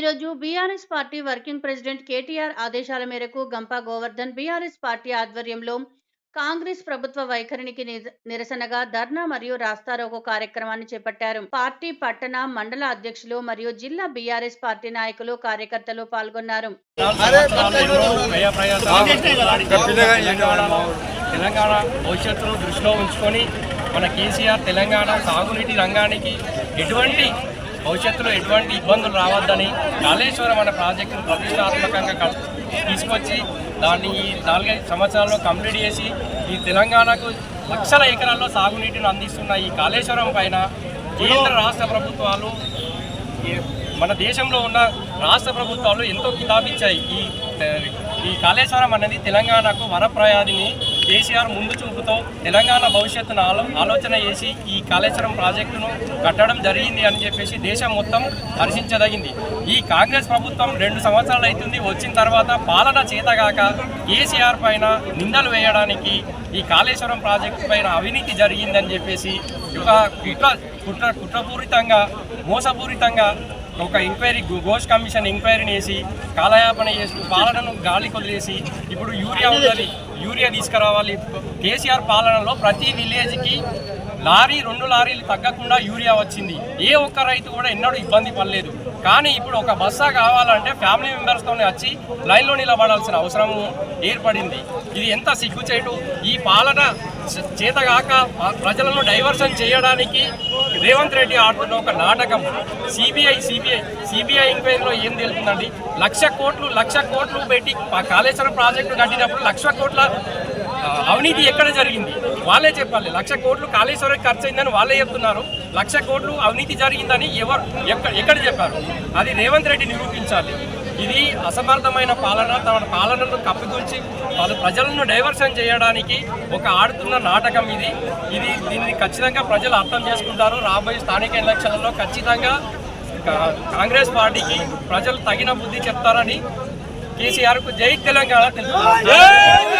ఈరోజు BRS party working president KTR ఆదేశాల మేరకు గంపా గోవర్ధన్ బీఆర్ఎస్ పార్టీ ఆధ్వర్యంలో కాంగ్రెస్ ప్రభుత్వ వైఖరికి నిరసనగా ధర్నా మరియు రాస్తారోకో కార్యక్రమాన్ని చేపట్టారు. పార్టీ పట్టణ మండల అధ్యక్షులు మరియు జిల్లా బీఆర్ఎస్ పార్టీ నాయకులు కార్యకర్తలు పాల్గొన్నారు. తెలంగాణ భవిష్యత్తును దృష్టిలో ఉంచుకొని మన కేసీఆర్ తెలంగాణ సాగునీటి రంగానికి భవిష్యత్తులో ఎటువంటి ఇబ్బందులు రావద్దని కాళేశ్వరం అనే ప్రాజెక్టును ప్రతిష్టాత్మకంగా తీసుకొచ్చి దాన్ని ఈ 4-5 సంవత్సరాల్లో కంప్లీట్ చేసి ఈ తెలంగాణకు లక్షల ఎకరాల్లో సాగునీటిని అందిస్తున్న ఈ కాళేశ్వరం పైన కేంద్ర రాష్ట్ర ప్రభుత్వాలు మన దేశంలో ఉన్న రాష్ట్ర ప్రభుత్వాలు ఎంతో కితాబిచ్చాయి. ఈ కాళేశ్వరం అనేది తెలంగాణకు వరప్రయాదిని కేసీఆర్ ముందు చూపుతో తెలంగాణ భవిష్యత్తును ఆలోచన చేసి ఈ కాళేశ్వరం ప్రాజెక్టును కట్టడం జరిగింది అని చెప్పేసి దేశం మొత్తం హర్షించదగింది. ఈ కాంగ్రెస్ ప్రభుత్వం 2 సంవత్సరాలు అవుతుంది వచ్చిన తర్వాత పాలన చేతగాక కేసీఆర్ పైన నిందలు వేయడానికి ఈ కాళేశ్వరం ప్రాజెక్టు పైన అవినీతి జరిగిందని చెప్పేసి కుట్రపూరితంగా మోసపూరితంగా ఒక ఎంక్వైరీ ఘోష్ కమిషన్ ఎంక్వైరీని వేసి కాలయాపన చేస్తూ పాలనను గాలి కొదిలేసి ఇప్పుడు యూరియా తీసుకురావాలి. కేసీఆర్ పాలనలో ప్రతి విలేజ్కి 2 లారీలు తగ్గకుండా యూరియా వచ్చింది. ఏ ఒక్క రైతు కూడా ఎన్నడూ ఇబ్బంది పడలేదు. కానీ ఇప్పుడు ఒక బస్సా కావాలంటే ఫ్యామిలీ మెంబర్స్తోనే వచ్చి లైన్లో నిలబడాల్సిన అవసరం ఏర్పడింది. ఇది ఎంత సిగ్గుచేటు! ఈ పాలన చేతగాక ప్రజలను డైవర్షన్ చేయడానికి రేవంత్ రెడ్డి ఆడుతున్న ఒక నాటకం. సిబిఐ ఎంక్వైరీలో ఏం తెలుస్తుందండి? 1,00,00,000 కోట్లు పెట్టి కాళేశ్వరం ప్రాజెక్టు కట్టినప్పుడు 1,00,00,000 కోట్ల అవినీతి ఎక్కడ జరిగింది వాళ్ళే చెప్పాలి. 1,00,00,000 కోట్లు కాళేశ్వరం ఖర్చు అయిందని వాళ్ళే చెప్తున్నారు. 1,00,00,000 కోట్లు అవినీతి జరిగిందని ఎక్కడ చెప్పారు? అది రేవంత్ రెడ్డి నిరూపించాలి. ఇది అసమర్థమైన పాలన. తమ పాలనను కప్పిగుంచి ప్రజలను డైవర్షన్ చేయడానికి ఒక ఆడుతున్న నాటకం దీన్ని ఖచ్చితంగా ప్రజలు అర్థం చేసుకుంటారు. రాబోయే స్థానిక ఎలక్షన్లలో ఖచ్చితంగా కాంగ్రెస్ పార్టీకి ప్రజలు తగిన బుద్ధి చెప్తారని కేసీఆర్కు జై తెలంగాణ తెలుపుతున్నారు.